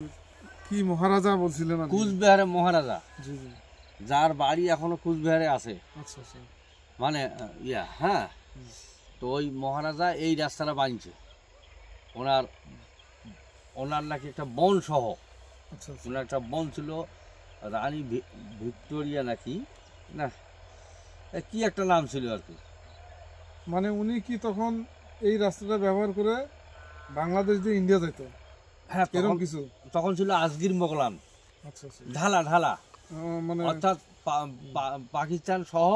কি মহারাজা বলছিলেন? কুচবিহারের মহারাজা, জি জি, যার বাড়ি এখনো কুচবিহারে আছে। আচ্ছা আচ্ছা, মানে হ্যাঁ, তো ওই মহারাজা এই রাস্তাটা বানিয়েছে। ওনার ওনার নাকি একটা বোন সহ, আচ্ছা আচ্ছা, ওনার একটা বোন ছিল রানী ভিক্টোরিয়া নাকি না, কি একটা নাম ছিল আর কি। মানে উনি কি তখন এই রাস্তাটা ব্যবহার করে বাংলাদেশ দিয়ে ইন্ডিয়া যেত? হ্যাঁ, এরকম কিছু তখন ছিল আজগির মোগলান, আচ্ছা আচ্ছা, ঢালা ঢালা, মানে অর্থাৎ পাকিস্তান সহ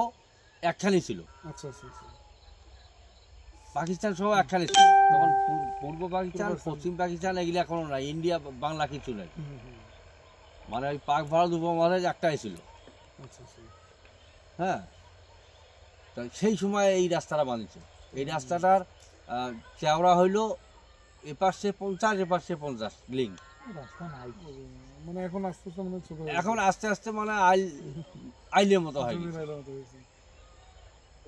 একখানি ছিল। আচ্ছা আচ্ছা আচ্ছা, পাকিস্তান সহ একখানে ছিল তখন। পূর্ব পাকিস্তান, পশ্চিম পাকিস্তান এগুলো এখনো নাই, ইন্ডিয়া বাংলা কিছু নাই। মানে ওই পাক ভারত উপমহাদেশ একটাই ছিল। আচ্ছা আচ্ছা, হ্যাঁ, তো সেই সময় এই রাস্তাটা বানিয়েছে। এই রাস্তাটার চওড়া হইল এপাশে 50 এপাশে 50 লিঙ্ক। রাস্তা নাই মানে এখন আস্তে আস্তে মানে ছোট, এখন আস্তে আস্তে মানে আইলের মতো হয়।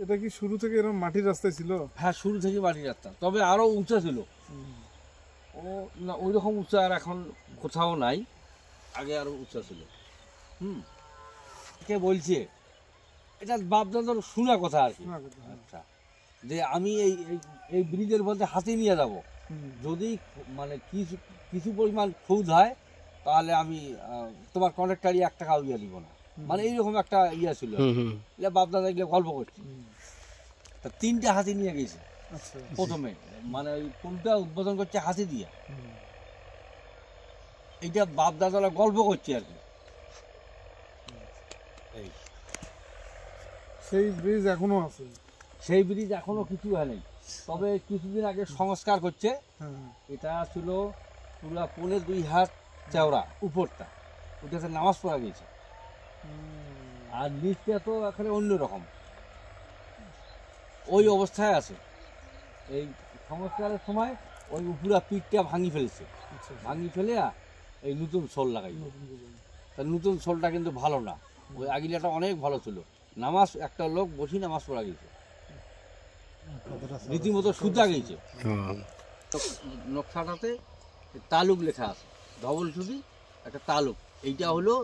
এটা কি শুরু থেকে এরকম মাটির রাস্তায় ছিল? হ্যাঁ, শুরু থেকে মাটির রাস্তা, তবে আরো উঁচা ছিল। ও না, ওই রকম উঁচা আর এখন কোথাও নাই, আগে আরো উঁচা ছিল। কে বলছে এটা বাপদাদার শোনা কথা আর কি। আচ্ছা, যে আমি এই এই ব্রিজের বলতে হাতি নিয়ে যাব, যদি মানে কিছু কিছু পরিমাণ খুদ হয় তাহলে আমি তোমার কন্ট্রাক্টারই 1 টাকাও ইয়ে দিব না। মানে এইরকম একটা ইয়ে ছিল। বাপদাদা এগুলো গল্প করছে। তা 3টে হাতি নিয়ে গেছে প্রথমে, মানে ওই পুলটা উদ্বোধন করছে হাতি দিয়ে। এইটা বাপদাদারা গল্প করছে আর কি। এই সেই ব্রিজ এখনো আছে? সেই ব্রিজ এখনো কিছু হয়নি, তবে কিছুদিন আগে সংস্কার করছে। এটা ছিল পুরো 1.5-2 হাত চওড়া উপরটা, ওটাতে নামাজ পড়া গেছে। আর নিচটা তো এখানে অন্যরকম ওই অবস্থায় আছে। এই সংস্কারের সময় ওই উপরা পিঠটা ভাঙি ফেলেছে, ভাঙি ফেলে এই নতুন শোল লাগাই। তা নতুন শোলটা কিন্তু ভালো না, ওই আগিলাটা অনেক ভালো ছিল। নামাজ একটা লোক বসি নামাজ পড়া গেছে, রীতিমতো সুতা গেছে। তো নকশাটাতে তালুক লেখা আছে, ডবল ছুটি একটা তালুক। এইটা হলো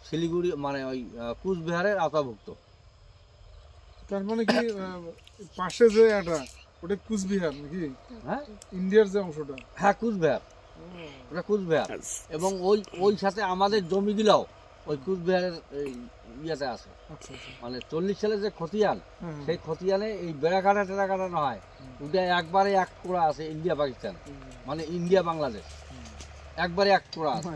শিলিগুড়ি মানে ওই কুচবিহারের আওতাভুক্ত। তার মানে কি পাশে যে এটা ওটা কুচবিহার নাকি? হ্যাঁ, ইন্ডিয়ার যে অংশটা? হ্যাঁ, কুচবিহার, ওটা কুচবিহার। এবং ওই সাথে আমাদের জমিগুলাও ওই কুচবিহারের ইয়েতে আছে। মানে 40 সালে যে খতিয়ান, সেই খতিয়ানে এই বেড়াকাটা টেরাকাটা নয়, ওটা একবারে 1 কোড়া আছে ইন্ডিয়া পাকিস্তান, মানে ইন্ডিয়া বাংলাদেশ একবারে 1 কোড়া আছে।